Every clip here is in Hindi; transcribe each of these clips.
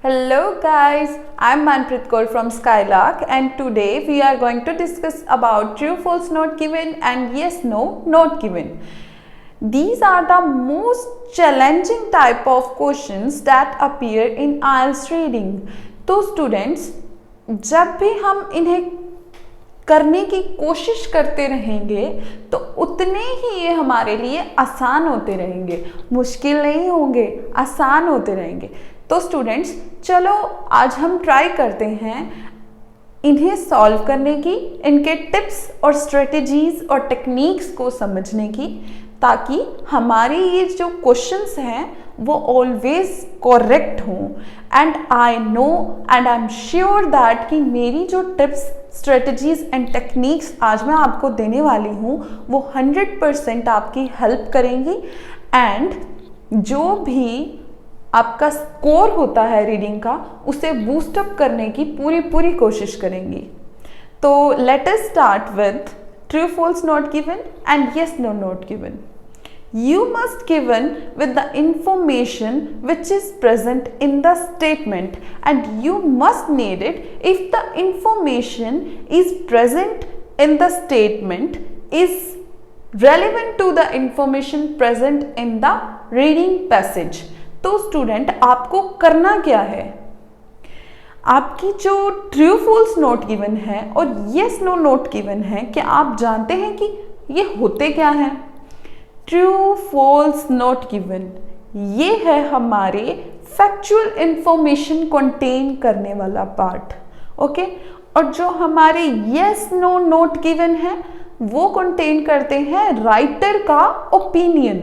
Hello guys, I'm Manpreet Kaur from Skylark and today we are going to discuss about true false not given and yes no not given. These are the most challenging type of questions that appear in IELTS reading. तो स्टूडेंट्स जब भी हम इन्हें करने की कोशिश करते रहेंगे तो उतने ही ये हमारे लिए आसान होते रहेंगे, मुश्किल नहीं होंगे, आसान होते रहेंगे। तो स्टूडेंट्स चलो आज हम ट्राई करते हैं इन्हें सॉल्व करने की, इनके टिप्स और स्ट्रेटजीज और टेक्निक्स को समझने की, ताकि हमारे ये जो क्वेश्चंस हैं वो ऑलवेज करेक्ट हों। And I know and I am sure that कि मेरी जो टिप्स स्ट्रेटजीज एंड टेक्निक्स आज मैं आपको देने वाली हूँ वो 100% आपकी हेल्प करेंगी एंड जो भी आपका स्कोर होता है रीडिंग का उसे बूस्टअप करने की पूरी कोशिश करेंगी। तो let us start with true false not given and yes no not given. You must given with the information which is present in the statement and you must need it if the information is present in the statement is relevant to the information present in the reading passage। तो स्टूडेंट आपको करना क्या है, आपकी जो ट्रू फॉल्स नोट गिवन है और यस नो नोट गिवन है, क्या आप जानते हैं कि ये होते क्या हैं? ट्रू फॉल्स नॉट गिवन ये है हमारे फैक्चुअल इंफॉर्मेशन कंटेन करने वाला पार्ट, ओके। और जो हमारे यस नो नोट गिवन है वो कंटेन करते हैं राइटर का ओपिनियन।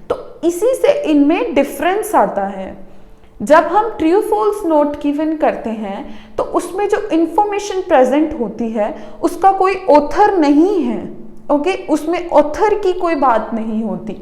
तो इसी से इनमें डिफरेंस आता है। जब हम ट्रू फॉल्स नोट गिवन करते हैं तो उसमें जो इंफॉर्मेशन प्रेजेंट होती है उसका कोई ऑथर नहीं है, ओके उसमें ऑथर की कोई बात नहीं होती,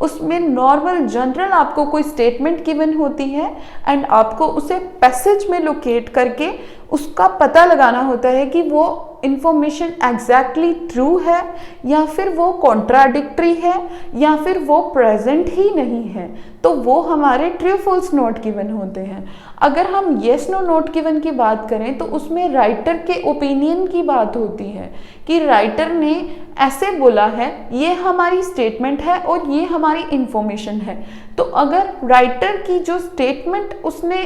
उसमें नॉर्मल जनरल आपको कोई स्टेटमेंट गिवन होती है एंड आपको उसे पैसेज में लोकेट करके उसका पता लगाना होता है कि वो इंफॉर्मेशन एग्जैक्टली ट्रू है या फिर वो कॉन्ट्राडिक्टरी है या फिर वो प्रेजेंट ही नहीं है। तो वो हमारे ट्रू फॉल्स नोट गिवन होते हैं। अगर हम येस नो नोट गिवन की बात करें तो उसमें राइटर के ओपिनियन की बात होती है कि राइटर ने ऐसे बोला है, ये हमारी स्टेटमेंट है और ये हमारी इंफॉर्मेशन है। तो अगर राइटर की जो स्टेटमेंट उसने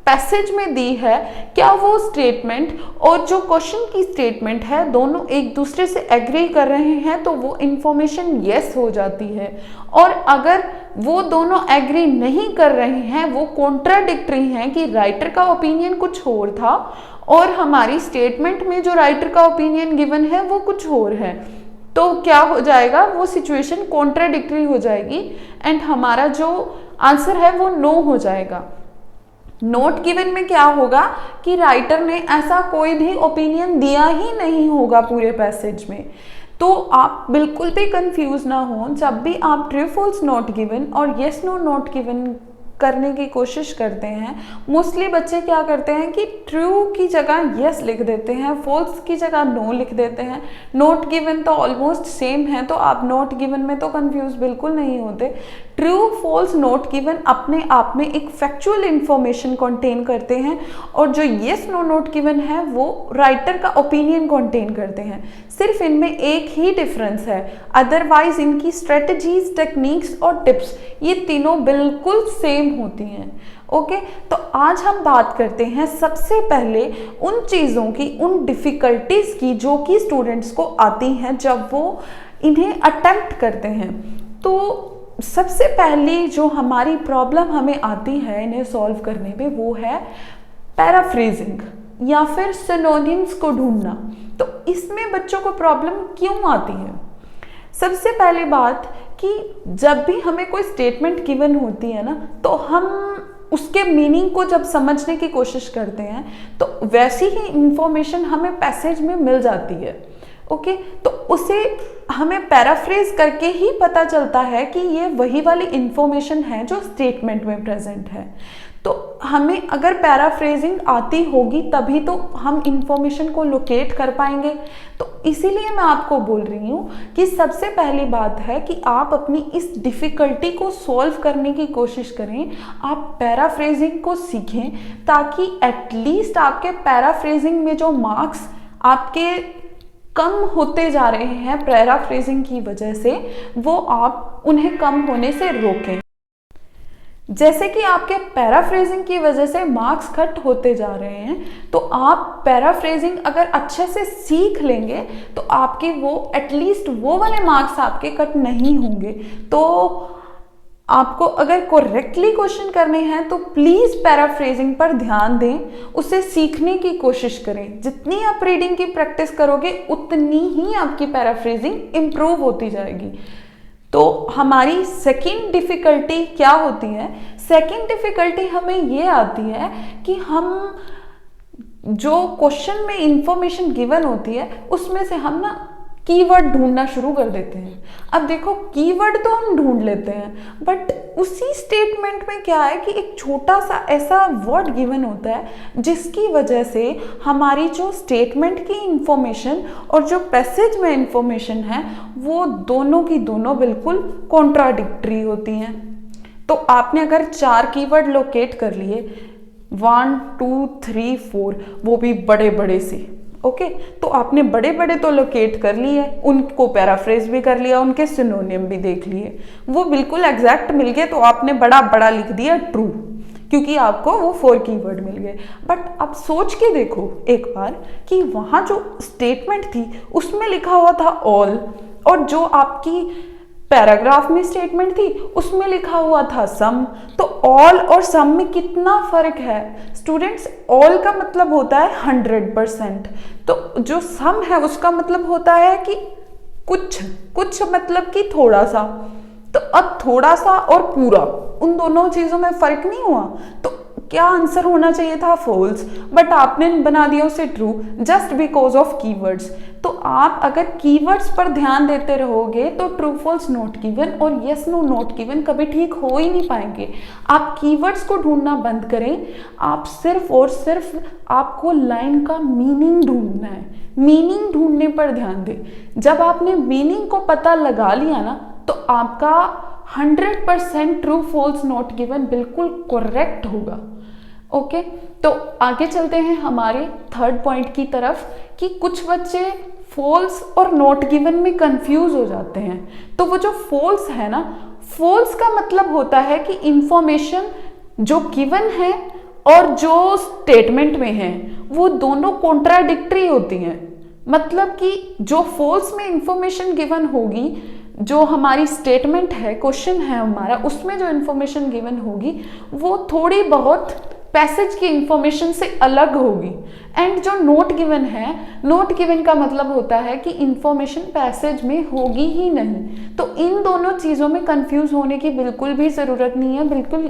पैसेज में दी है, क्या वो स्टेटमेंट और जो क्वेश्चन की स्टेटमेंट है दोनों एक दूसरे से एग्री कर रहे हैं तो वो इंफॉर्मेशन यस हो जाती है। और अगर वो दोनों एग्री नहीं कर रहे हैं, वो कॉन्ट्राडिक्टरी हैं कि राइटर का ओपिनियन कुछ और था और हमारी स्टेटमेंट में जो राइटर का ओपिनियन गिवन है वो कुछ और है, तो क्या हो जाएगा, वो सिचुएशन कॉन्ट्राडिक्टरी हो जाएगी एंड हमारा जो आंसर है वो नो हो जाएगा। नोट गिवन में क्या होगा कि राइटर ने ऐसा कोई भी ओपिनियन दिया ही नहीं होगा पूरे पैसेज में। तो आप बिल्कुल भी कंफ्यूज ना हो जब भी आप ट्रू फॉल्स नोट गिवन और येस नो नोट गिवन करने की कोशिश करते हैं। मोस्टली बच्चे क्या करते हैं कि ट्रू की जगह यस लिख देते हैं, फॉल्स की जगह नो लिख देते हैं। नोट गिवन तो ऑलमोस्ट सेम है, तो आप नोट गिवन में तो कंफ्यूज बिल्कुल नहीं होते। ट्रू फॉल्स नोट गिवन अपने आप में एक फैक्चुअल इंफॉर्मेशन कंटेन करते हैं और जो येस नो नोट गिवन है वो राइटर का ओपिनियन कंटेन करते हैं। सिर्फ इनमें एक ही डिफरेंस है, अदरवाइज इनकी स्ट्रेटजीज, टेक्निक्स और टिप्स ये तीनों बिल्कुल सेम होती हैं, ओके। तो आज हम बात करते हैं सबसे पहले उन चीज़ों की, उन डिफ़िकल्टीज की जो कि स्टूडेंट्स को आती हैं जब वो इन्हें अटेम्प्ट करते हैं। तो सबसे पहली जो हमारी प्रॉब्लम हमें आती है इन्हें सॉल्व करने में वो है पैराफ्रेजिंग या फिर सिनोनिम्स को ढूंढना। तो इसमें बच्चों को प्रॉब्लम क्यों आती है? सबसे पहली बात कि जब भी हमें कोई स्टेटमेंट गिवन होती है ना तो हम उसके मीनिंग को जब समझने की कोशिश करते हैं तो वैसी ही इंफॉर्मेशन हमें पैसेज में मिल जाती है, ओके। तो उसे हमें पैराफ्रेज करके ही पता चलता है कि ये वही वाली इंफॉर्मेशन है जो स्टेटमेंट में प्रेजेंट है। तो हमें अगर पैराफ्रेजिंग आती होगी तभी तो हम इंफॉर्मेशन को लोकेट कर पाएंगे। तो इसीलिए मैं आपको बोल रही हूँ कि सबसे पहली बात है कि आप अपनी इस डिफ़िकल्टी को सॉल्व करने की कोशिश करें, आप पैराफ्रेजिंग को सीखें, ताकि एटलीस्ट आपके पैराफ्रेजिंग में जो मार्क्स आपके कम होते जा रहे हैं पैराफ्रेजिंग की वजह से, वो आप उन्हें कम होने से रोकें। जैसे कि आपके पैराफ्रेजिंग की वजह से मार्क्स कट होते जा रहे हैं, तो आप पैराफ्रेजिंग अगर अच्छे से सीख लेंगे तो आपके वो एटलीस्ट वो वाले मार्क्स आपके कट नहीं होंगे। तो आपको अगर करेक्टली क्वेश्चन करने हैं तो प्लीज़ पैराफ्रेजिंग पर ध्यान दें, उसे सीखने की कोशिश करें। जितनी आप रीडिंग की प्रैक्टिस करोगे उतनी ही आपकी पैराफ्रेजिंग इम्प्रूव होती जाएगी। तो हमारी सेकंड डिफ़िकल्टी क्या होती है? सेकंड डिफ़िकल्टी हमें ये आती है कि हम जो क्वेश्चन में इंफॉर्मेशन गिवन होती है उसमें से हम ना कीवर्ड ढूंढना शुरू कर देते हैं। अब देखो, कीवर्ड तो हम ढूंढ लेते हैं, बट उसी स्टेटमेंट में क्या है कि एक छोटा सा ऐसा वर्ड गिवन होता है जिसकी वजह से हमारी जो स्टेटमेंट की इंफॉर्मेशन और जो पैसेज में इंफॉर्मेशन है वो दोनों की दोनों बिल्कुल कॉन्ट्राडिक्टरी होती हैं। तो आपने अगर 4 कीवर्ड लोकेट कर लिए, 1 2 3 4, वो भी बड़े बड़े से, ओके, तो आपने बड़े बड़े तो लोकेट कर लिए, उनको पैराफ्रेज भी कर लिया, उनके सिनोनिम भी देख लिए, वो बिल्कुल एग्जैक्ट मिल गए, तो आपने बड़ा बड़ा लिख दिया ट्रू, क्योंकि आपको वो 4 कीवर्ड मिल गए। बट अब सोच के देखो एक बार कि वहाँ जो स्टेटमेंट थी उसमें लिखा हुआ था ऑल, और जो आपकी पैराग्राफ में स्टेटमेंट थी उसमें लिखा हुआ था सम। तो ऑल और सम में कितना फर्क है स्टूडेंट्स? ऑल का मतलब होता है 100%, तो जो सम है उसका मतलब होता है कि कुछ मतलब कि थोड़ा सा। तो अब थोड़ा सा और पूरा, उन दोनों चीजों में फर्क नहीं हुआ, तो क्या आंसर होना चाहिए था? फॉल्स, बट आपने बना दिया उसे true just because of keywords. तो आप अगर कीवर्ड्स पर ध्यान देते रहोगे तो ट्रू फॉल्स नॉट गिवन और यस नो नॉट गिवन कभी ठीक हो ही नहीं पाएंगे। आप कीवर्ड्स को ढूंढना बंद करें, आप सिर्फ और सिर्फ आपको लाइन का मीनिंग ढूंढना है, मीनिंग ढूंढने पर ध्यान दें। जब आपने मीनिंग को पता लगा लिया ना, तो आपका 100% ट्रू फॉल्स नॉट गिवन बिल्कुल करेक्ट होगा। ओके, तो आगे चलते हैं हमारे थर्ड पॉइंट की तरफ कि कुछ बच्चे फॉल्स और नॉट गिवन में कंफ्यूज हो जाते हैं। तो वो जो फॉल्स है ना, फॉल्स का मतलब होता है कि इंफॉर्मेशन जो गिवन है और जो स्टेटमेंट में है वो दोनों कॉन्ट्राडिक्टरी होती हैं। मतलब कि जो फॉल्स में इंफॉर्मेशन गिवन होगी, जो हमारी स्टेटमेंट है, क्वेश्चन है हमारा, उसमें जो इंफॉर्मेशन गिवन होगी वो थोड़ी बहुत पैसेज की इंफॉर्मेशन से अलग होगी। एंड जो नोट गिवन है, नोट गिवन का मतलब होता है कि इंफॉर्मेशन पैसेज में होगी ही नहीं। तो इन दोनों चीज़ों में कंफ्यूज होने की बिल्कुल भी ज़रूरत नहीं है,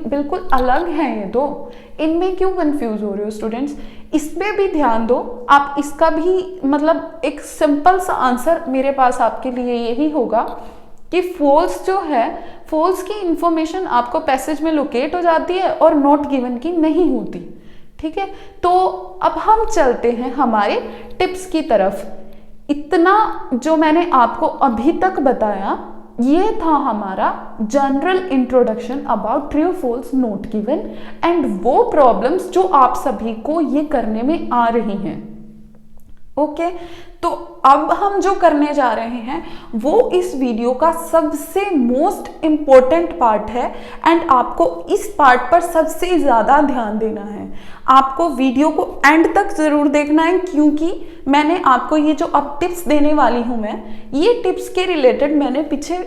बिल्कुल अलग है ये दो। इनमें क्यों कंफ्यूज हो रहे हो स्टूडेंट्स? इस पे भी ध्यान दो। आप इसका भी मतलब एक सिंपल सा आंसर मेरे पास आपके लिए यही होगा कि फॉल्स जो है, फॉल्स की इंफॉर्मेशन आपको पैसेज में लोकेट हो जाती है और नॉट गिवन की नहीं होती। ठीक है, तो अब हम चलते हैं हमारे टिप्स की तरफ। इतना जो मैंने आपको अभी तक बताया ये था हमारा general introduction about true false not given and वो प्रॉब्लम्स जो आप सभी को ये करने में आ रही हैं। ओके, तो अब हम जो करने जा रहे हैं वो इस वीडियो का सबसे मोस्ट इम्पोर्टेंट पार्ट है एंड आपको इस पार्ट पर सबसे ज़्यादा ध्यान देना है। आपको वीडियो को एंड तक ज़रूर देखना है, क्योंकि मैंने आपको ये जो अब टिप्स देने वाली हूँ मैं, ये टिप्स के रिलेटेड मैंने पीछे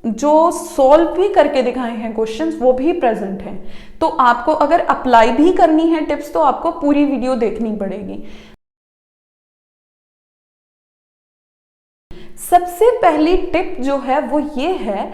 जो सॉल्व भी करके दिखाए हैं क्वेश्चंस वो भी प्रेजेंट हैं। तो आपको अगर अप्लाई भी करनी है टिप्स तो आपको पूरी वीडियो देखनी पड़ेगी। सबसे पहली टिप जो है वो ये है,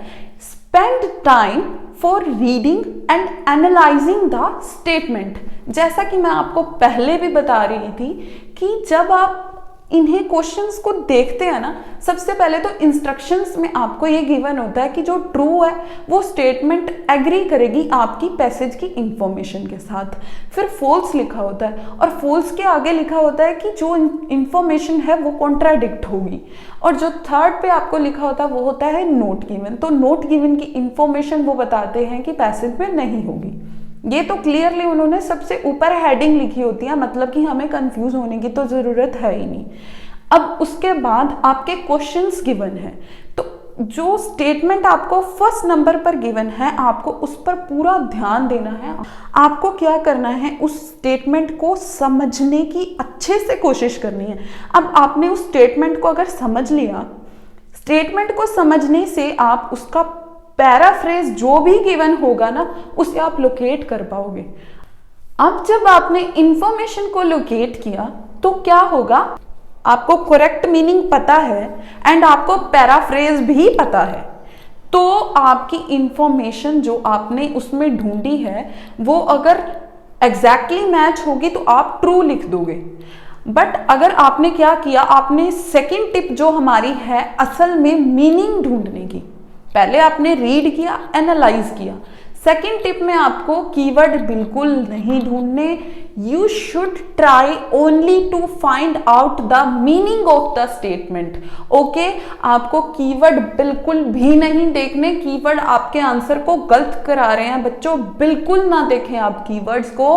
spend time for reading and analysing the statement. जैसा कि मैं आपको पहले भी बता रही थी कि जब आप इन्हें क्वेश्चंस को देखते हैं ना, सबसे पहले तो इंस्ट्रक्शंस में आपको ये गिवन होता है कि जो ट्रू है वो स्टेटमेंट एग्री करेगी आपकी पैसेज की इंफॉर्मेशन के साथ। फिर फॉल्स लिखा होता है और फॉल्स के आगे लिखा होता है कि जो इंफॉर्मेशन है वो कॉन्ट्राडिक्ट होगी। और जो थर्ड पे आपको लिखा होता है वो होता है नोट गिवन। तो नोट गिवन की इंफॉर्मेशन वो बताते हैं कि पैसेज में नहीं होगी। ये तो क्लियरली उन्होंने सबसे ऊपर हेडिंग लिखी होती है, मतलब कि हमें कंफ्यूज होने की तो ज़रूरत है ही नहीं। अब उसके बाद आपके क्वेश्चंस गिवन है, तो जो स्टेटमेंट आपको फर्स्ट नंबर पर गिवन है आपको उस पर पूरा ध्यान देना है। आपको क्या करना है, उस स्टेटमेंट को समझने की अच्छे से कोशिश करनी है। अब आपने उस स्टेटमेंट को अगर समझ लिया, स्टेटमेंट को समझने से आप उसका पैराफ्रेज जो भी गिवन होगा ना उसे आप लोकेट कर पाओगे। अब जब आपने इंफॉर्मेशन को लोकेट किया तो क्या होगा, आपको करेक्ट मीनिंग पता है एंड आपको पैराफ्रेज भी पता है, तो आपकी इंफॉर्मेशन जो आपने उसमें ढूंढी है वो अगर एग्जैक्टली मैच होगी तो आप ट्रू लिख दोगे। बट अगर आपने क्या किया, आपने सेकंड टिप जो हमारी है असल में मीनिंग ढूंढने की, पहले आपने रीड किया, एनालाइज किया। सेकेंड टिप में आपको कीवर्ड बिल्कुल नहीं ढूंढने, you should try only to find out the meaning of the statement. Okay, आपको कीवर्ड बिल्कुल भी नहीं देखने, कीवर्ड आपके आंसर को गलत करा रहे हैं बच्चों, बिल्कुल ना देखें आप कीवर्ड्स को,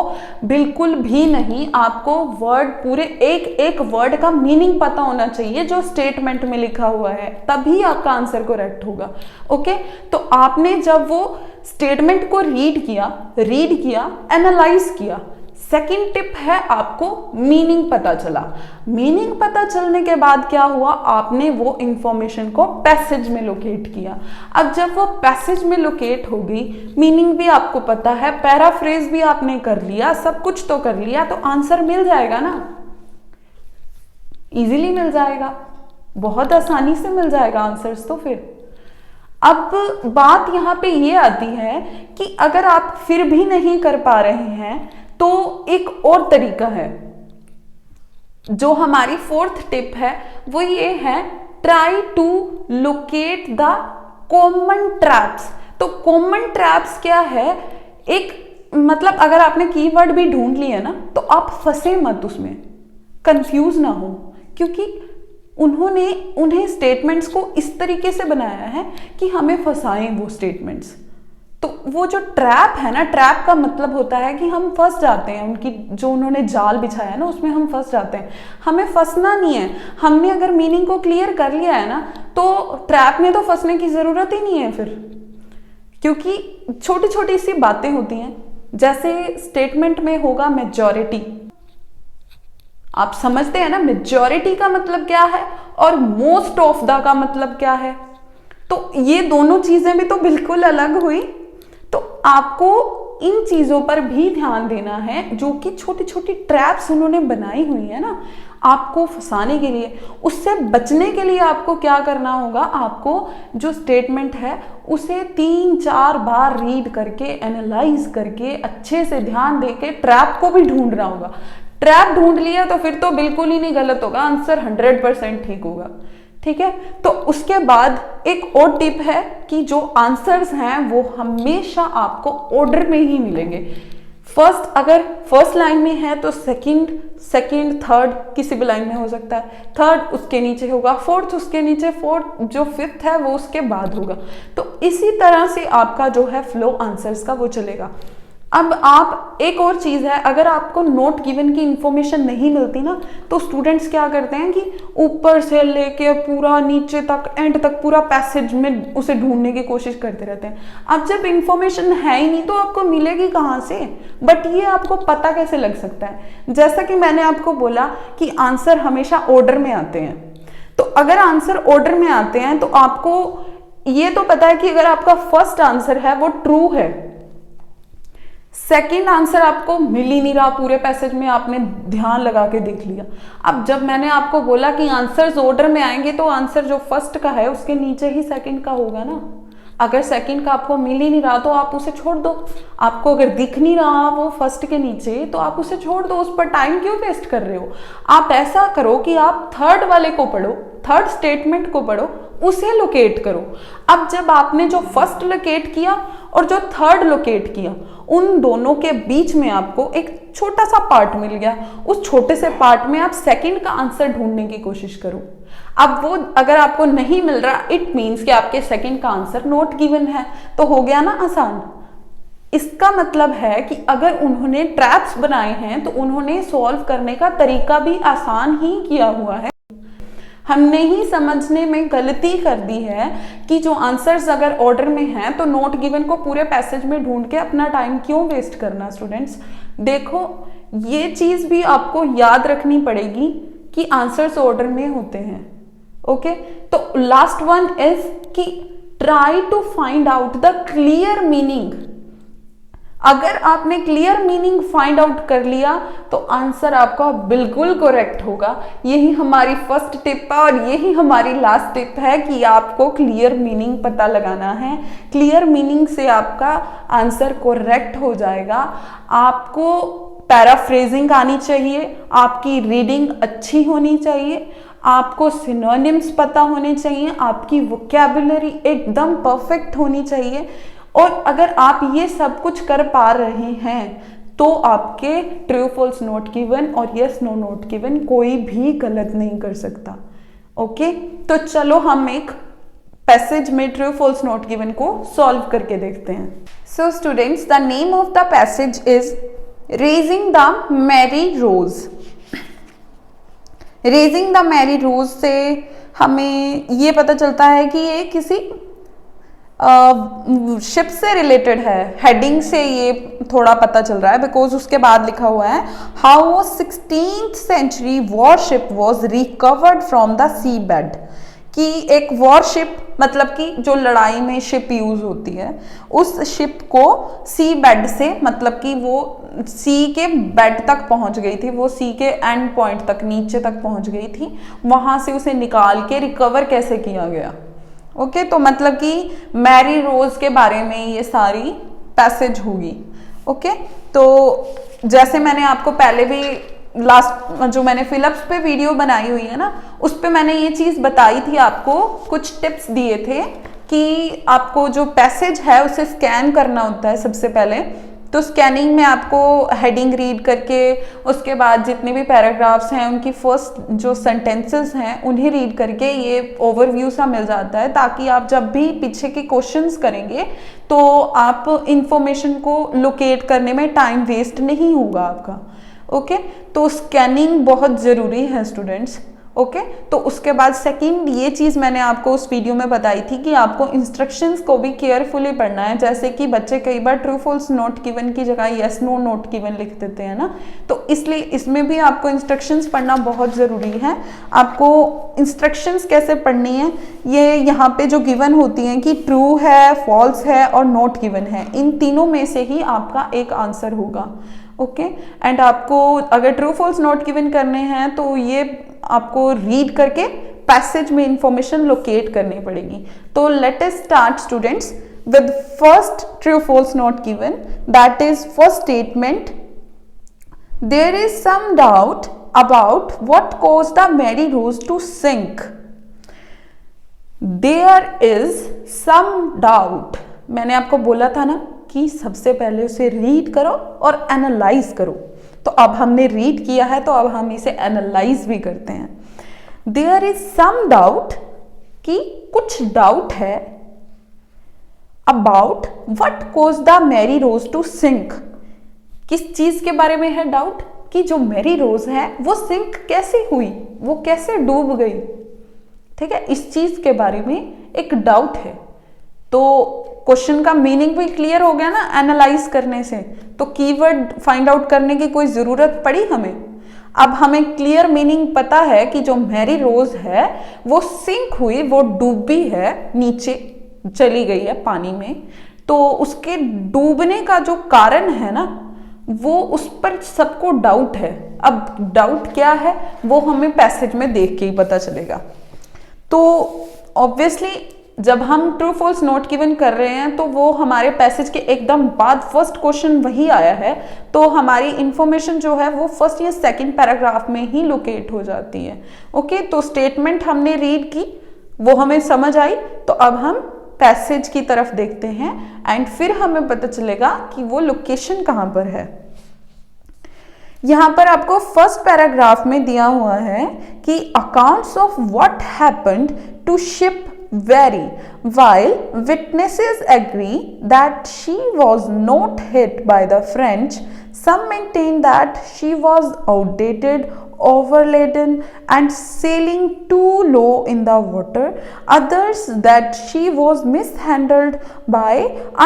बिल्कुल भी नहीं। आपको वर्ड पूरे एक एक वर्ड का मीनिंग पता होना चाहिए जो स्टेटमेंट में लिखा हुआ है, तभी आपका आंसर करेक्ट होगा। ओके, तो आपने जब वो स्टेटमेंट को रीड किया, एनालाइज किया, सेकंड टिप है आपको मीनिंग पता चला। मीनिंग पता चलने के बाद क्या हुआ, आपने वो इंफॉर्मेशन को पैसेज में लोकेट किया। अब जब वो पैसेज में लोकेट हो गई, मीनिंग भी आपको पता है, पैराफ्रेज भी आपने कर लिया, सब कुछ तो कर लिया, तो आंसर मिल जाएगा ना, इजीली मिल जाएगा, बहुत आसानी से मिल जाएगा आंसर्स। तो फिर अब बात यहाँ पे ये आती है कि अगर आप फिर भी नहीं कर पा रहे हैं तो एक और तरीका है। जो हमारी फोर्थ टिप है वो ये है, try to locate the common traps. तो कॉमन ट्रैप्स क्या है, एक मतलब अगर आपने कीवर्ड भी ढूंढ लिया ना तो आप फंसे मत उसमें, कंफ्यूज ना हो, क्योंकि उन्होंने उन्हें स्टेटमेंट्स को इस तरीके से बनाया है कि हमें फंसाएं वो स्टेटमेंट्स। तो वो जो ट्रैप है ना, ट्रैप का मतलब होता है कि हम फंस जाते हैं, उनकी जो उन्होंने जाल बिछाया है ना उसमें हम फंस जाते हैं। हमें फंसना नहीं है, हमने अगर मीनिंग को क्लियर कर लिया है ना तो ट्रैप में तो फंसने की जरूरत ही नहीं है फिर, क्योंकि छोटी छोटी सी बातें होती हैं। जैसे स्टेटमेंट में होगा मेजॉरिटी, आप समझते हैं ना मेजॉरिटी का मतलब क्या है और मोस्ट ऑफ द का मतलब क्या है, तो ये दोनों चीजें भी तो बिल्कुल अलग हुई। तो आपको इन चीजों पर भी ध्यान देना है, जो कि छोटी छोटी ट्रैप्स उन्होंने बनाई हुई है ना आपको फंसाने के लिए। उससे बचने के लिए आपको क्या करना होगा, आपको जो स्टेटमेंट है उसे 3-4 बार रीड करके, एनालाइज करके, अच्छे से ध्यान देके ट्रैप को भी ढूंढना होगा। ट्रैप ढूंढ लिया तो फिर तो बिल्कुल ही नहीं गलत होगा, आंसर 100% ठीक होगा। ठीक है, तो उसके बाद एक और टिप है कि जो आंसर्स हैं वो हमेशा आपको ऑर्डर में ही मिलेंगे। फर्स्ट, अगर फर्स्ट लाइन में है तो सेकंड, थर्ड किसी भी लाइन में हो सकता है, थर्ड उसके नीचे होगा, फोर्थ उसके नीचे, फोर्थ जो फिफ्थ है वो उसके बाद होगा। तो इसी तरह से आपका जो है फ्लो आंसर्स का वो चलेगा। अब आप एक और चीज़ है, अगर आपको नोट गिवन की इंफॉर्मेशन नहीं मिलती ना तो स्टूडेंट्स क्या करते हैं कि ऊपर से लेके पूरा नीचे तक, एंड तक पूरा पैसेज में उसे ढूंढने की कोशिश करते रहते हैं। अब जब इंफॉर्मेशन है ही नहीं तो आपको मिलेगी कहाँ से, बट ये आपको पता कैसे लग सकता है। जैसा कि मैंने आपको बोला कि आंसर हमेशा ऑर्डर में आते हैं, तो अगर आंसर ऑर्डर में आते हैं तो आपको ये तो पता है कि अगर आपका फर्स्ट आंसर है वो ट्रू है, सेकेंड आंसर आपको मिल ही नहीं रहा पूरे पैसेज में, आपने ध्यान लगा के देख लिया। अब जब मैंने आपको बोला कि आंसर्स ऑर्डर में आएंगे तो आंसर जो फर्स्ट का है उसके नीचे ही सेकंड का होगा ना, अगर सेकंड का आपको मिल ही नहीं रहा तो आप उसे छोड़ दो। आपको अगर दिख नहीं रहा वो फर्स्ट के नीचे तो आप उसे छोड़ दो, उस पर टाइम क्यों वेस्ट कर रहे हो। आप ऐसा करो कि आप थर्ड वाले को पढ़ो, थर्ड स्टेटमेंट को पढ़ो, उसे लोकेट करो। अब जब आपने जो फर्स्ट लोकेट किया और जो थर्ड लोकेट किया, उन दोनों के बीच में आपको एक छोटा सा पार्ट मिल गया। उस छोटे से पार्ट में आप सेकंड का आंसर ढूंढने की कोशिश करो। अब वो अगर आपको नहीं मिल रहा, इट मीन्स कि आपके सेकंड का आंसर नॉट गिवन है। तो हो गया ना आसान। इसका मतलब है कि अगर उन्होंने ट्रैप्स बनाए हैं तो उन्होंने सॉल्व करने का तरीका भी आसान ही किया हुआ है। हमने ही समझने में गलती कर दी है कि जो आंसर्स अगर ऑर्डर में हैं तो नॉट गिवन को पूरे पैसेज में ढूंढ के अपना टाइम क्यों वेस्ट करना। स्टूडेंट्स देखो, ये चीज भी आपको याद रखनी पड़ेगी कि आंसर्स ऑर्डर में होते हैं। ओके, तो लास्ट वन इज कि try to find out the clear meaning. अगर आपने क्लियर मीनिंग फाइंड आउट कर लिया तो आंसर आपका बिल्कुल करेक्ट होगा। यही हमारी फर्स्ट टिप है और यही हमारी लास्ट टिप है कि आपको क्लियर मीनिंग पता लगाना है। क्लियर मीनिंग से आपका आंसर करेक्ट हो जाएगा। आपको पैराफ्रेजिंग आनी चाहिए, आपकी रीडिंग अच्छी होनी चाहिए, आपको सिनोनिम्स पता होने चाहिए, आपकी वोकैबुलरी एकदम परफेक्ट होनी चाहिए। और अगर आप ये सब कुछ कर पा रहे हैं तो आपके ट्रू फॉल्स नॉट गिवन और यस नो नॉट गिवन कोई भी गलत नहीं कर सकता। ओके, तो चलो हम एक पैसेज में ट्रू फॉल्स नॉट गिवन को सॉल्व करके देखते हैं। So students, the name of the passage is raising the Mary Rose. Raising the Mary Rose से हमें ये पता चलता है कि ये किसी शिप से रिलेटेड है। हेडिंग से ये थोड़ा पता चल रहा है बिकॉज उसके बाद लिखा हुआ है how 16th century warship was recovered from the sea bed. कि एक वॉरशिप मतलब कि जो लड़ाई में शिप यूज होती है, उस शिप को सी बेड से, मतलब कि वो सी के बेड तक पहुंच गई थी, वो सी के एंड पॉइंट तक, नीचे तक पहुंच गई थी, वहां से उसे निकाल के रिकवर कैसे किया गया। ओके, तो मतलब कि मैरी रोज के बारे में ये सारी पैसेज होगी। ओके, तो जैसे मैंने आपको पहले भी लास्ट जो मैंने फिलअप्स पे वीडियो बनाई हुई है ना, उस पे मैंने ये चीज बताई थी, आपको कुछ टिप्स दिए थे कि आपको जो पैसेज है उसे स्कैन करना होता है सबसे पहले। तो स्कैनिंग में आपको हेडिंग रीड करके उसके बाद जितने भी पैराग्राफ्स हैं उनकी फर्स्ट जो सेंटेंसेस हैं उन्हें रीड करके ये ओवरव्यू सा मिल जाता है, ताकि आप जब भी पीछे के क्वेश्चंस करेंगे तो आप इंफॉर्मेशन को लोकेट करने में टाइम वेस्ट नहीं होगा आपका। ओके, तो स्कैनिंग बहुत ज़रूरी है स्टूडेंट्स। ओके, तो उसके बाद सेकंड ये चीज़ मैंने आपको उस वीडियो में बताई थी कि आपको इंस्ट्रक्शंस को भी केयरफुली पढ़ना है। जैसे कि बच्चे कई बार ट्रू फॉल्स नॉट गिवन की जगह यस नो नॉट गिवन लिख देते हैं ना, तो इसलिए इसमें भी आपको इंस्ट्रक्शंस पढ़ना बहुत ज़रूरी है। आपको इंस्ट्रक्शंस कैसे पढ़नी है, ये यहाँ पे जो गिवन होती हैं कि ट्रू है, फॉल्स है और नॉट गिवन है, इन तीनों में से ही आपका एक आंसर होगा। ओके, एंड आपको अगर ट्रू फॉल्स नॉट गिवन करने हैं तो ये आपको रीड करके पैसेज में इंफॉर्मेशन लोकेट करनी पड़ेगी। तो let us start students with first true false not given, that is first statement, there is some doubt about what caused the Mary Rose to sink. There is some doubt, मैंने आपको बोला था ना कि सबसे पहले उसे रीड करो और एनालाइज करो। तो अब हमने रीड किया है तो अब हम इसे एनालाइज भी करते हैं। देयर इज सम डाउट, कि कुछ डाउट है, about what cause the Mary Rose to sink. किस चीज के बारे में है डाउट, कि जो मैरी रोज है वो सिंक कैसे हुई, वो कैसे डूब गई। ठीक है, इस चीज के बारे में एक डाउट है। तो क्वेश्चन का मीनिंग भी क्लियर हो गया ना एनालाइज करने से, तो कीवर्ड फाइंड आउट करने की कोई जरूरत पड़ी हमें। अब हमें क्लियर मीनिंग पता है कि जो मैरी रोज है वो सिंक हुई, वो डूबी है, नीचे चली गई है पानी में। तो उसके डूबने का जो कारण है ना, वो उस पर सबको डाउट है। अब डाउट क्या है वो हमें पैसेज में देख के ही पता चलेगा। तो ऑब्वियसली जब हम ट्रू फॉल्स नॉट गिवन कर रहे हैं तो वो हमारे पैसेज के एकदम बाद फर्स्ट क्वेश्चन वही आया है, तो हमारी इंफॉर्मेशन जो है वो फर्स्ट या सेकंड पैराग्राफ में ही लोकेट हो जाती है। ओके, तो स्टेटमेंट हमने रीड की, वो हमें समझ आई, तो अब हम पैसेज की तरफ देखते हैं एंड फिर हमें पता चलेगा कि वो लोकेशन कहाँ पर है। यहां पर आपको फर्स्ट पैराग्राफ में दिया हुआ है कि accounts of what happened to ship vary while witnesses agree that she was not hit by the French. Some maintain that she was outdated, overladen and sailing too low in the water. Others that she was mishandled by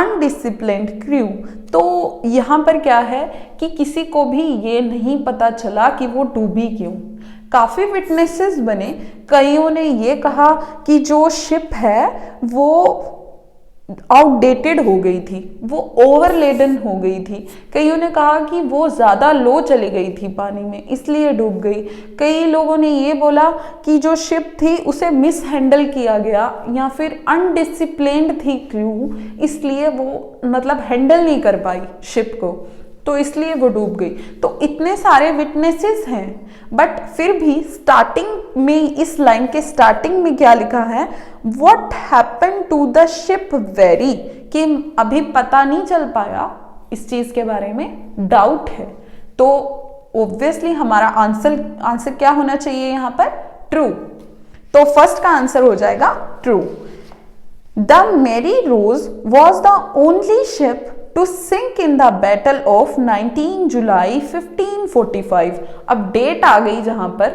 undisciplined crew. तो यहाँ पर क्या है कि किसी को भी ये नहीं पता चला कि वो डूबी क्यों। काफ़ी विटनेसेस बने, कईयों ने ये कहा कि जो शिप है वो आउटडेटेड हो गई थी, वो ओवरलेडन हो गई थी। कईयों ने कहा कि वो ज़्यादा लो चली गई थी पानी में इसलिए डूब गई। कई लोगों ने ये बोला कि जो शिप थी उसे मिस हैंडल किया गया या फिर अनडिसिप्लिन्ड थी क्रू, इसलिए वो मतलब हैंडल नहीं कर पाई शिप को, तो इसलिए वो डूब गई। तो इतने सारे विटनेसेस हैं, बट फिर भी स्टार्टिंग में, इस लाइन के स्टार्टिंग में क्या लिखा है, what happen to the ship vary, कि अभी पता नहीं चल पाया, इस चीज के बारे में डाउट है। तो ऑब्वियसली हमारा आंसर क्या होना चाहिए यहाँ पर, ट्रू। तो फर्स्ट का आंसर हो जाएगा true. The Mary Rose was the only ship to sink in the battle of 19 July 1545। अब डेट आ गई जहां पर,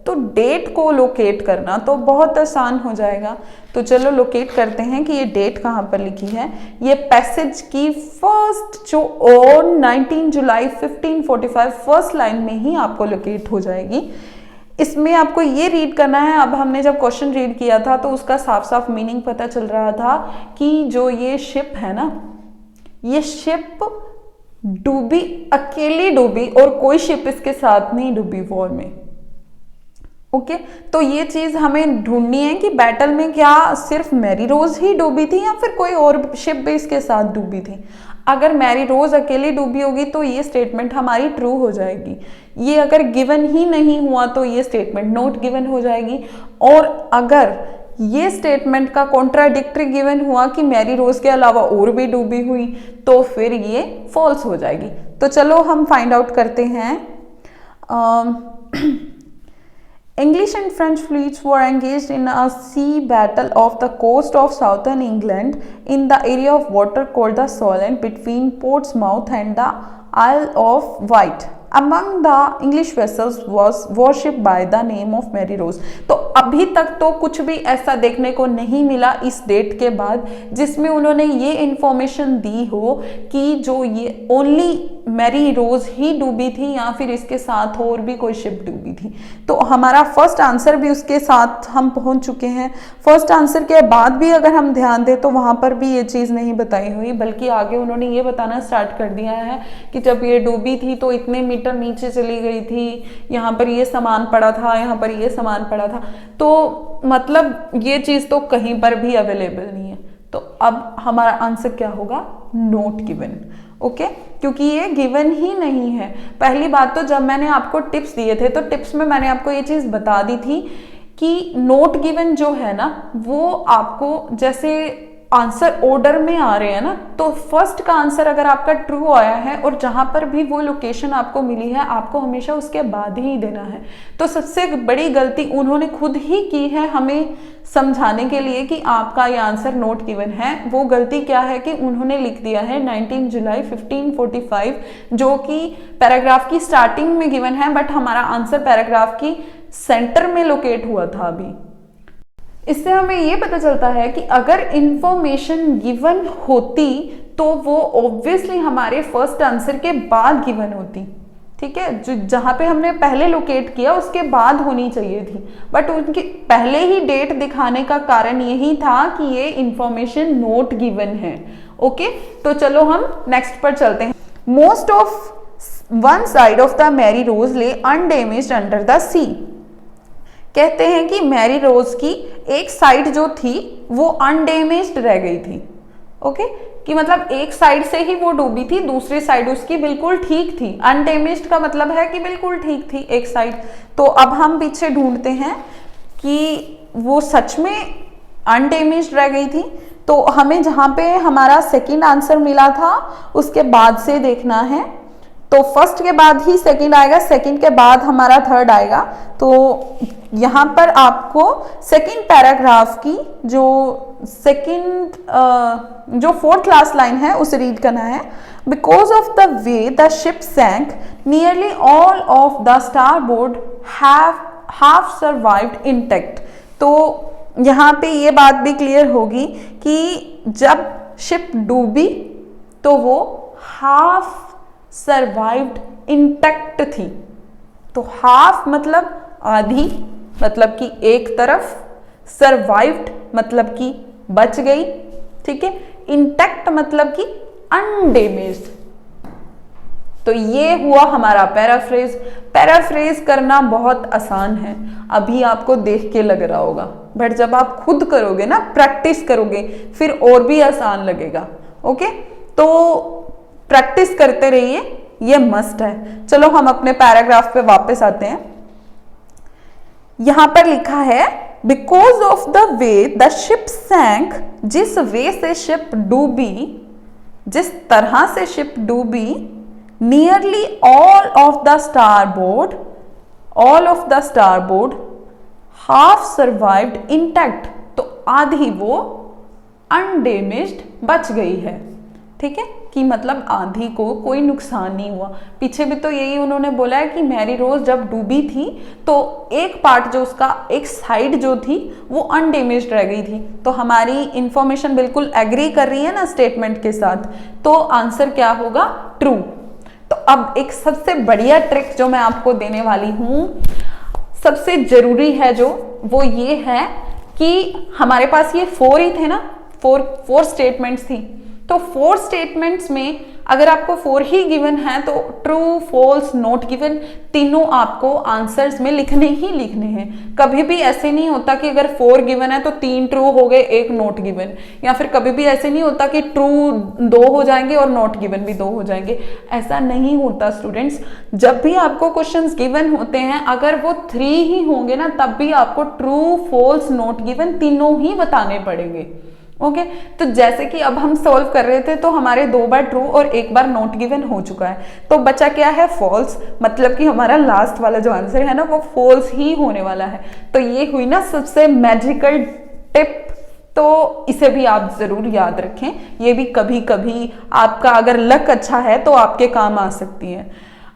तो डेट को लोकेट करना तो बहुत आसान हो जाएगा। तो चलो लोकेट करते हैं कि ये डेट कहां पर लिखी है। ये पैसेज की फर्स्ट जो ऑन 19 जुलाई 1545 फर्स्ट लाइन में ही आपको लोकेट हो जाएगी। इसमें आपको ये रीड करना है। अब हमने जब क्वेश्चन रीड किया था तो उसका साफ साफ मीनिंग पता चल रहा था कि जो ये शिप है ना, ये शिप डूबी, अकेली डूबी और कोई शिप इसके साथ नहीं डूबी वॉर में। ओके, तो ये चीज हमें ढूंढनी है कि बैटल में क्या सिर्फ मैरी रोज ही डूबी थी या फिर कोई और शिप भी इसके साथ डूबी थी। अगर मैरी रोज अकेली डूबी होगी तो ये स्टेटमेंट हमारी ट्रू हो जाएगी। ये अगर गिवन ही नहीं हुआ तो ये स्टेटमेंट नॉट गिवन हो जाएगी। और अगर ये स्टेटमेंट का कॉन्ट्राडिक्टरी गिवन हुआ कि मैरी रोज के अलावा और भी डूबी हुई, तो फिर ये फॉल्स हो जाएगी। तो चलो हम फाइंड आउट करते हैं। English and French fleets were engaged in a sea battle off the coast of southern England in the area of water called the Solent between Portsmouth and the Isle of Wight. Among the English vessels was warship by the name of Mary Rose. तो अभी तक तो कुछ भी ऐसा देखने को नहीं मिला इस डेट के बाद जिसमें उन्होंने ये इंफॉर्मेशन दी हो कि जो ये ओनली मैरी रोज ही डूबी थी या फिर इसके साथ और भी कोई शिप डूबी थी। तो हमारा फर्स्ट आंसर भी उसके साथ हम पहुंच चुके हैं। फर्स्ट आंसर के बाद भी अगर हम ध्यान दें तो वहां पर भी ये चीज़ नहीं बताई हुई, बल्कि आगे उन्होंने ये बताना स्टार्ट कर दिया है कि जब ये डूबी थी तो इतने मीटर नीचे चली गई थी, यहाँ पर ये सामान पड़ा था, यहाँ पर ये सामान पड़ा था। तो मतलब ये चीज़ तो कहीं पर भी अवेलेबल नहीं है। तो अब हमारा आंसर क्या होगा, नॉट गिवन। ओके, क्योंकि ये गिवन ही नहीं है। पहली बात तो जब मैंने आपको टिप्स दिए थे तो टिप्स में मैंने आपको ये चीज़ बता दी थी कि नॉट गिवन जो है ना, वो आपको जैसे आंसर ऑर्डर में आ रहे हैं ना, तो फर्स्ट का आंसर अगर आपका ट्रू आया है और जहां पर भी वो लोकेशन आपको मिली है आपको हमेशा उसके बाद ही देना है। तो सबसे बड़ी गलती उन्होंने खुद ही की है हमें समझाने के लिए कि आपका ये आंसर नॉट गिवन है। वो गलती क्या है कि उन्होंने लिख दिया है 19 जुलाई 1545 जो कि पैराग्राफ की स्टार्टिंग में गिवन है, बट हमारा आंसर पैराग्राफ की सेंटर में लोकेट हुआ था अभी। इससे हमें ये पता चलता है कि अगर इंफॉर्मेशन गिवन होती तो वो ऑब्वियसली हमारे फर्स्ट आंसर के बाद गिवन होती। ठीक है, जो जहाँ पे हमने पहले लोकेट किया उसके बाद होनी चाहिए थी, बट उनके पहले ही डेट दिखाने का कारण यही था कि ये इंफॉर्मेशन नॉट गिवन है। ओके, तो चलो हम नेक्स्ट पर चलते हैं। Most of one side of the Mary Rose lay undamaged under the सी। कहते हैं कि मैरी रोज की एक साइड जो थी वो अनडैमेज्ड रह गई थी। ओके, कि मतलब एक साइड से ही वो डूबी थी, दूसरी साइड उसकी बिल्कुल ठीक थी। अनडैमेज्ड का मतलब है कि बिल्कुल ठीक थी एक साइड। तो अब हम पीछे ढूंढते हैं कि वो सच में अनडैमेज्ड रह गई थी। तो हमें जहाँ पे हमारा सेकंड आंसर मिला था उसके बाद से देखना है। तो फर्स्ट के बाद ही सेकंड आएगा, सेकंड के बाद हमारा थर्ड आएगा। तो यहाँ पर आपको सेकंड पैराग्राफ की जो फोर्थ लास्ट लाइन है उसे रीड करना है। Because of the way the ship sank nearly all of the starboard have survived intact. तो यहाँ पे ये बात भी क्लियर होगी कि जब शिप डूबी तो वो हाफ सर्वाइव्ड इंटैक्ट थी। तो हाफ मतलब आधी, मतलब कि एक तरफ, सर्वाइव्ड मतलब कि बच गई, ठीक है, इंटैक्ट मतलब कि अनडैमेज्ड। तो ये हुआ हमारा पैराफ्रेज। पैराफ्रेज करना बहुत आसान है, अभी आपको देख के लग रहा होगा, बट जब आप खुद करोगे ना, प्रैक्टिस करोगे, फिर और भी आसान लगेगा। ओके, तो प्रैक्टिस करते रहिए, ये मस्ट है। चलो हम अपने पैराग्राफ पे वापस आते हैं। यहां पर लिखा है because of the way the ship sank, जिस वे से शिप डूबी, जिस तरह से शिप डूबी, nearly all of the starboard half survived intact. तो आधी वो अनडैमेज्ड बच गई है, ठीक है, कि मतलब आधी को कोई नुकसान नहीं हुआ। पीछे भी तो यही उन्होंने बोला है कि मैरी रोज जब डूबी थी तो एक पार्ट जो उसका, एक साइड जो थी वो अनडैमेज्ड रह गई थी। तो हमारी इंफॉर्मेशन बिल्कुल एग्री कर रही है ना स्टेटमेंट के साथ, तो आंसर क्या होगा? ट्रू। तो अब एक सबसे बढ़िया ट्रिक जो मैं आपको देने वाली हूं, सबसे जरूरी है जो, वो ये है कि हमारे पास ये 4 ही थे ना, 4 स्टेटमेंट्स थी। तो 4 स्टेटमेंट्स में अगर आपको 4 ही गिवन है तो ट्रू, फॉल्स, नॉट गिवन तीनों आपको आंसर्स में लिखने ही लिखने हैं। कभी भी ऐसे नहीं होता कि अगर 4 गिवन है तो 3 ट्रू हो गए, 1 नॉट गिवन, या फिर कभी भी ऐसे नहीं होता कि ट्रू 2 हो जाएंगे और नॉट गिवन भी 2 हो जाएंगे। ऐसा नहीं होता स्टूडेंट्स। जब भी आपको क्वेश्चंस गिवन होते हैं, अगर वो 3 ही होंगे ना, तब भी आपको ट्रू, फॉल्स, नॉट गिवन तीनों ही बताने पड़ेंगे। ओके, तो जैसे कि अब हम सॉल्व कर रहे थे तो हमारे 2 बार ट्रू और 1 बार नॉट गिवन हो चुका है, तो बचा क्या है? फॉल्स। मतलब कि हमारा लास्ट वाला जो आंसर है ना वो फॉल्स ही होने वाला है। तो ये हुई ना सबसे मैजिकल टिप, तो इसे भी आप जरूर याद रखें। ये भी कभी कभी आपका अगर लक अच्छा है तो आपके काम आ सकती है।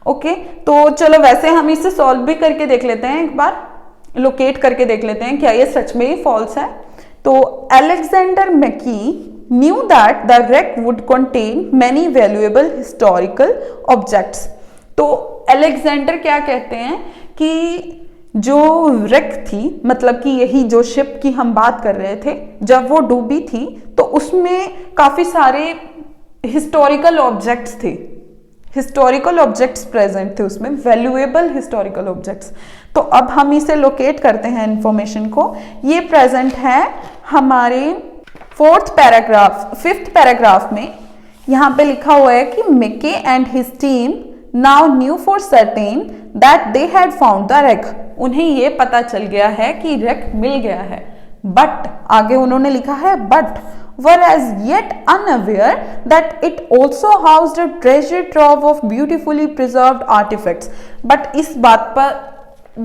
ओके, तो चलो वैसे हम इसे सॉल्व भी करके देख लेते हैं, एक बार लोकेट करके देख लेते हैं क्या ये सच में ही फॉल्स है। तो Alexander McKee knew that the wreck would contain many valuable historical objects। तो अलेक्जेंडर क्या कहते हैं कि जो wreck थी, मतलब कि यही जो शिप की हम बात कर रहे थे, जब वो डूबी थी तो उसमें काफी सारे हिस्टोरिकल ऑब्जेक्ट्स थे, हिस्टोरिकल ऑब्जेक्ट्स प्रेजेंट थे उसमें, वैल्यूएबल हिस्टोरिकल ऑब्जेक्ट्स। तो अब हम इसे लोकेट करते हैं इंफॉर्मेशन को। ये प्रेजेंट है हमारे 5th पैराग्राफ में। यहाँ पे लिखा हुआ है कि मैके and his team now new for certain that they had found the wreck। उन्हें ये पता चल गया है कि wreck मिल गया है, बट आगे उन्होंने लिखा है but were as yet unaware that it also housed a treasure trove of beautifully preserved artifacts। But इस बात पर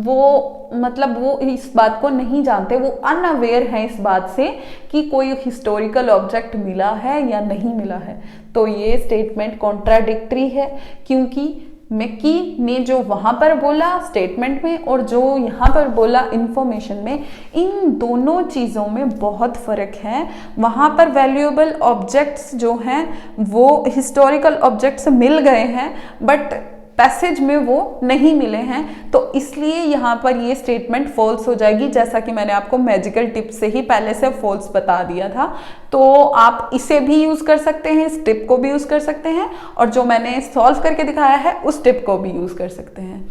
वो इस बात को नहीं जानते, वो अनअवेयर है इस बात से कि कोई हिस्टोरिकल ऑब्जेक्ट मिला है या नहीं मिला है। तो ये स्टेटमेंट कॉन्ट्राडिक्टरी है, क्योंकि मैकी ने जो वहां पर बोला स्टेटमेंट में और जो यहाँ पर बोला इंफॉर्मेशन में, इन दोनों चीज़ों में बहुत फ़र्क है। वहाँ पर वैल्यूएबल ऑब्जेक्ट्स जो हैं वो हिस्टोरिकल ऑब्जेक्ट्स मिल गए हैं, बट पैसेज में वो नहीं मिले हैं, तो इसलिए यहाँ पर ये स्टेटमेंट फॉल्स हो जाएगी, जैसा कि मैंने आपको मैजिकल टिप से ही पहले से फॉल्स बता दिया था। तो आप इसे भी यूज़ कर सकते हैं, इस टिप को भी यूज़ कर सकते हैं, और जो मैंने सॉल्व करके दिखाया है उस टिप को भी यूज़ कर सकते हैं।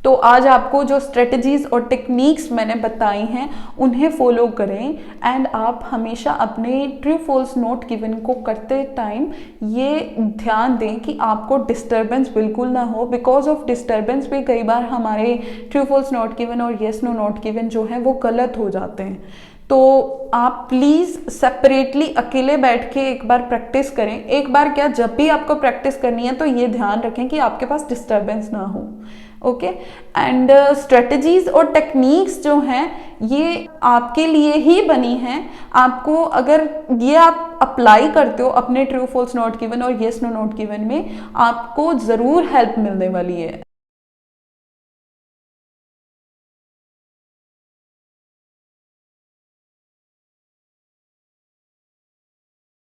तो आज आपको जो स्ट्रेटजीज और टेक्निक्स मैंने बताई हैं उन्हें फॉलो करें एंड आप हमेशा अपने ट्रू फॉल्स नॉट गिवन को करते टाइम ये ध्यान दें कि आपको डिस्टर्बेंस बिल्कुल ना हो। बिकॉज ऑफ डिस्टर्बेंस भी कई बार हमारे ट्रू फॉल्स नॉट गिवन और येस नो नॉट गिवन जो है वो गलत हो जाते हैं। तो आप प्लीज़ सेपरेटली अकेले बैठ के एक बार प्रैक्टिस करें। एक बार क्या, जब भी आपको प्रैक्टिस करनी है तो ये ध्यान रखें कि आपके पास डिस्टर्बेंस ना हो। ओके, एंड स्ट्रेटजीज और टेक्निक्स जो हैं ये आपके लिए ही बनी हैं। आपको अगर ये आप अप्लाई करते हो अपने ट्रू फॉल्स नॉट गिवन और येस नो नॉट गिवन में, आपको ज़रूर हेल्प मिलने वाली है।